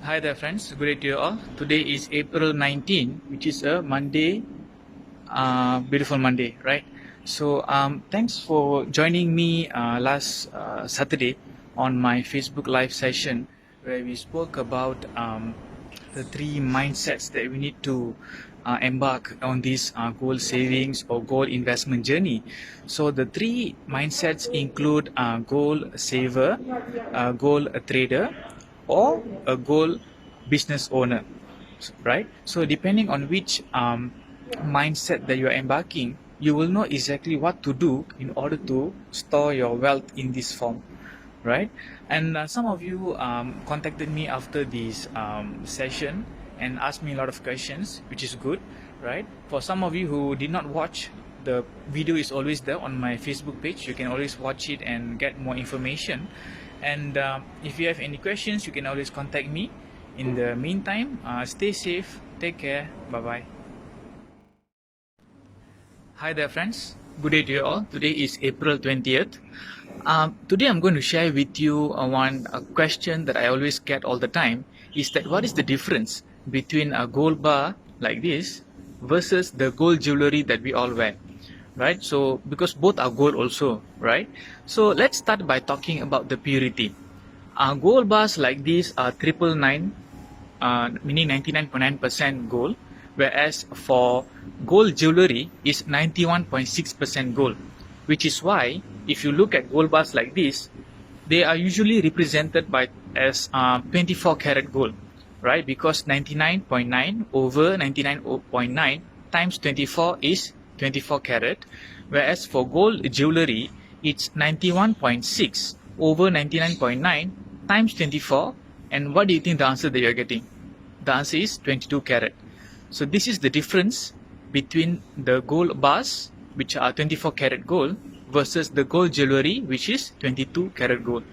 Hi there, friends. Good day to you all. Today is April 19, which is a Monday, beautiful Monday, right? So, thanks for joining me last Saturday on my Facebook Live session where we spoke about the three mindsets that we need to embark on this goal savings or goal investment journey. So, the three mindsets include goal saver, goal trader, or a goal business owner, right? So depending on which mindset that you are embarking, you will know exactly what to do in order to store your wealth in this form, right? And some of you contacted me after this session and asked me a lot of questions, which is good, right? For some of you who did not watch, the video is always there on my Facebook page. You can always watch it and get more information. And if you have any questions, you can always contact me. In the meantime, stay safe, take care, bye bye. Hi there, friends. Good day to you all. Today is April 20th. Today I'm going to share with you one question that I always get all the time is that what is the difference between a gold bar like this versus the gold jewelry that we all wear, right? So because both are gold also, right? So let's start by talking about the purity. Gold bars like this are 999, meaning 99.9% gold, whereas for gold jewelry is 91.6% gold, which is why if you look at gold bars like this, they are usually represented by as 24 karat gold, right? Because 99.9 over 99.9 times 24 is 24 karat, whereas for gold jewelry it's 91.6 over 99.9 times 24. And what do you think the answer that you're getting? The answer is 22 karat. So this is the difference between the gold bars, which are 24 karat gold, versus the gold jewelry, which is 22 karat gold.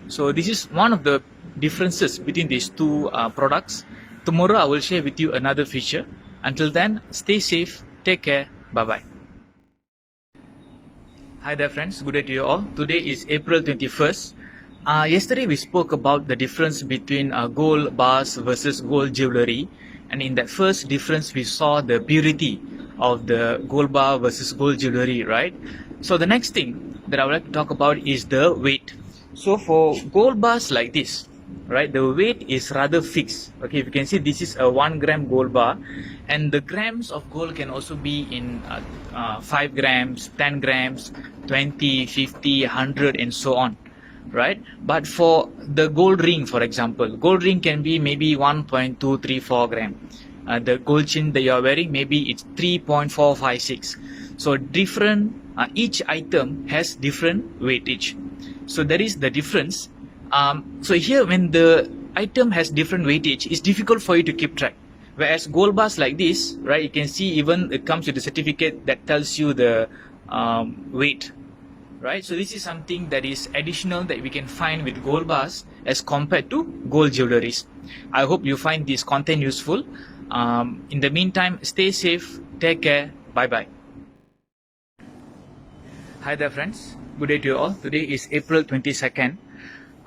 So this is one of the differences between these two products. Tomorrow I will share with you another feature. Until then, stay safe, take care, bye-bye. Hi there, friends. Good day to you all. Today is April 21st. Yesterday we spoke about the difference between gold bars versus gold jewelry, and in that first difference we saw the purity of the gold bar versus gold jewelry, right? So the next thing that I would like to talk about is the weight. So for gold bars like this, right, the weight is rather fixed. Okay, if you can see, this is a 1 gram gold bar, and the grams of gold can also be in 5 grams, 10 grams, 20, 50, 100 and so on, right? But for the gold ring, for example, gold ring can be maybe 1.234 gram. The gold chain that you are wearing, maybe it's 3.456. So different, each item has different weightage. So there is the difference. So here, when the item has different weightage, it's difficult for you to keep track. Whereas gold bars like this, right, you can see even it comes with a certificate that tells you the weight, right? So this is something that is additional that we can find with gold bars as compared to gold jewelries. I hope you find this content useful. In the meantime, stay safe, take care, bye bye. Hi there, friends. Good day to you all. Today is April 22nd.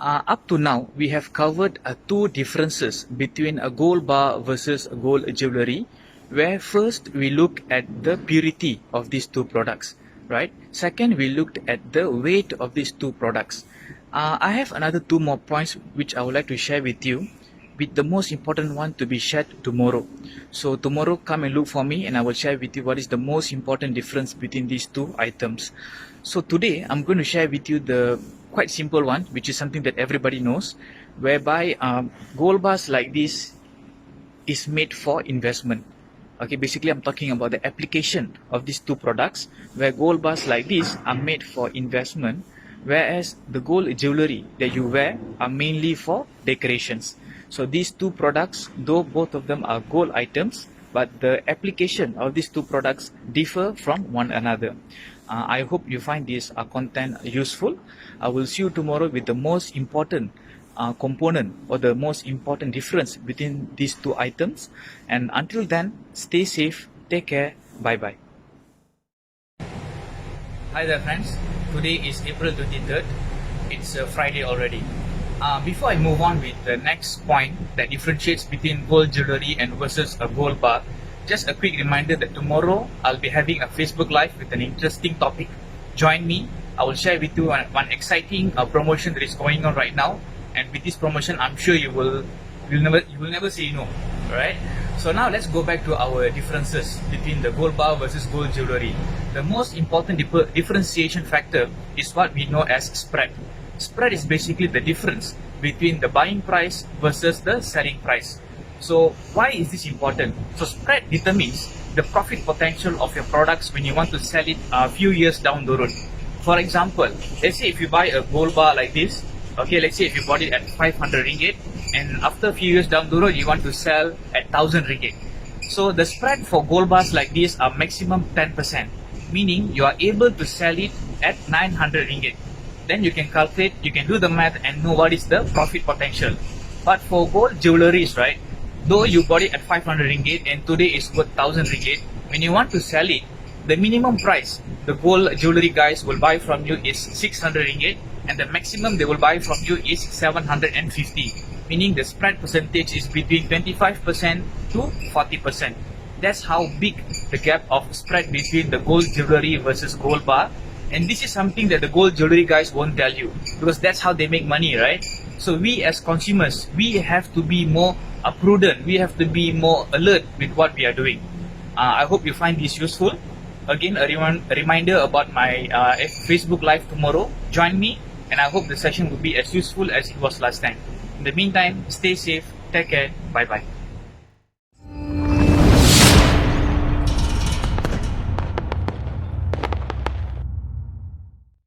Up to now, we have covered two differences between a gold bar versus a gold jewelry, where first we look at the purity of these two products, right? Second, we looked at the weight of these two products. I have another two more points which I would like to share with you, with the most important one to be shared tomorrow. So tomorrow, come and look for me and I will share with you what is the most important difference between these two items. So today, I'm going to share with you the quite simple one, which is something that everybody knows, whereby gold bars like this is made for investment. Okay, basically I'm talking about the application of these two products, where gold bars like this are made for investment, whereas the gold jewelry that you wear are mainly for decorations. So these two products, though both of them are gold items, but the application of these two products differ from one another. I hope you find this content useful. I will see you tomorrow with the most important component or the most important difference between these two items. And until then, stay safe, take care, bye bye. Hi there, friends. Today is April 23rd. It's Friday already. Before I move on with the next point that differentiates between gold jewelry and versus a gold bar, just a quick reminder that tomorrow I'll be having a Facebook Live with an interesting topic. Join me. I will share with you one exciting promotion that is going on right now, and with this promotion, I'm sure you will never say no. Alright. So now let's go back to our differences between the gold bar versus gold jewelry. The most important differentiation factor is what we know as spread. Spread is basically the difference between the buying price versus the selling price. So why is this important? So spread determines the profit potential of your products when you want to sell it a few years down the road. For example, let's say if you buy a gold bar like this, okay, let's say if you bought it at 500 ringgit and after a few years down the road you want to sell at 1000 ringgit. So the spread for gold bars like this are maximum 10%, meaning you are able to sell it at 900 ringgit. Then you can calculate, you can do the math and know what is the profit potential. But for gold jewelries, right, though you bought it at 500 ringgit and today it's worth 1000 ringgit, when you want to sell it, the minimum price the gold jewelry guys will buy from you is 600 ringgit and the maximum they will buy from you is 750, meaning the spread percentage is between 25% to 40%. That's how big the gap of spread between the gold jewelry versus gold bar. And this is something that the gold jewelry guys won't tell you, because that's how they make money, right? So we as consumers, we have to be more prudent, we have to be more alert with what we are doing. I hope you find this useful. Again, a reminder about my Facebook Live tomorrow. Join me, and I hope the session will be as useful as it was last time. In the meantime, stay safe, take care, bye bye.